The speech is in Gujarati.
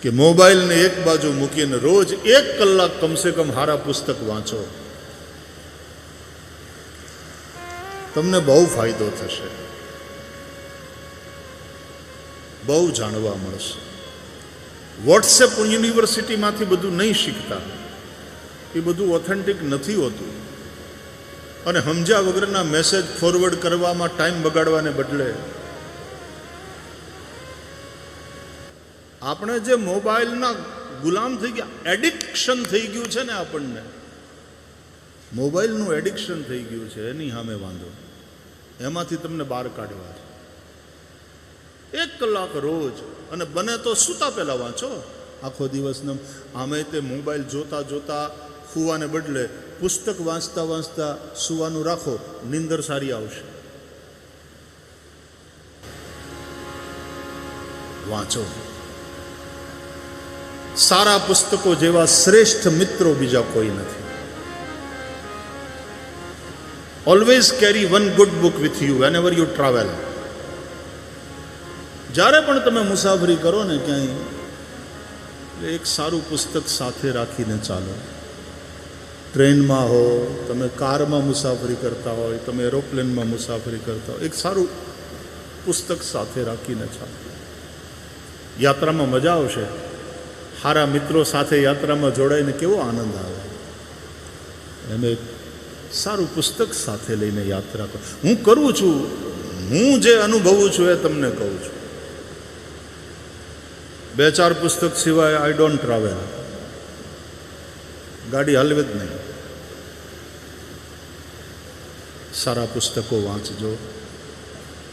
કે મોબાઈલને એક બાજુ મૂકીને રોજ 1 કલાક કમસે કમ સારા પુસ્તક વાંચો. તમને બહુ ફાયદો થશે, બહુ જાણવા મળશે. વોટ્સએપ યુનિવર્સિટીમાંથી બધું નહીં શીખતા, એ બધું ઓથેન્ટિક નથી હોતું. અને સમજ્યા વગરના મેસેજ ફોરવર્ડ કરવામાં ટાઈમ બગાડવાને બદલે આપણે જે મોબાઈલના ગુલામ થઈ ગયા, એડિક્શન થઈ ગયું છે ને, આપણને મોબાઈલનું એડિક્શન થઈ ગયું છે, એની સામે વાંધો. એમાંથી તમને બહાર કાઢવા છે. 1 કલાક રોજ, અને બને તો સૂતા પહેલા વાંચો. આખો દિવસનો આમે તે મોબાઈલ જોતા જોતા સૂવાને બદલે પુસ્તક વાંચતા વાંચતા સૂવાનું રાખો, નીંદર સારી આવશે. વાંચો. સારા પુસ્તકો જેવા શ્રેષ્ઠ મિત્રો બીજા કોઈ નથી. Always carry one good book with you van ever you travel. જ્યારે પણ તમે મુસાફરી કરો ને ક્યાંય, એક સારું પુસ્તક સાથે રાખીને ચાલો. ટ્રેનમાં હો, તમે કારમાં મુસાફરી કરતા હોય, તમે એરોપ્લેનમાં મુસાફરી કરતા હોય, એક સારું પુસ્તક સાથે રાખીને ચાલો. યાત્રામાં મજા આવશે. સારા મિત્રો સાથે યાત્રામાં જોડાઈને કેવો આનંદ આવે. એમ એક સારું પુસ્તક સાથે લઈને યાત્રા કરો. હું કરું છું, હું જે અનુભવું છું એ તમને કહું છું. 2-4 પુસ્તક સિવાય આઈ ડોન્ટ ટ્રાવેલ. ગાડી હલવે જ નહીં. સારા પુસ્તકો વાંચજો.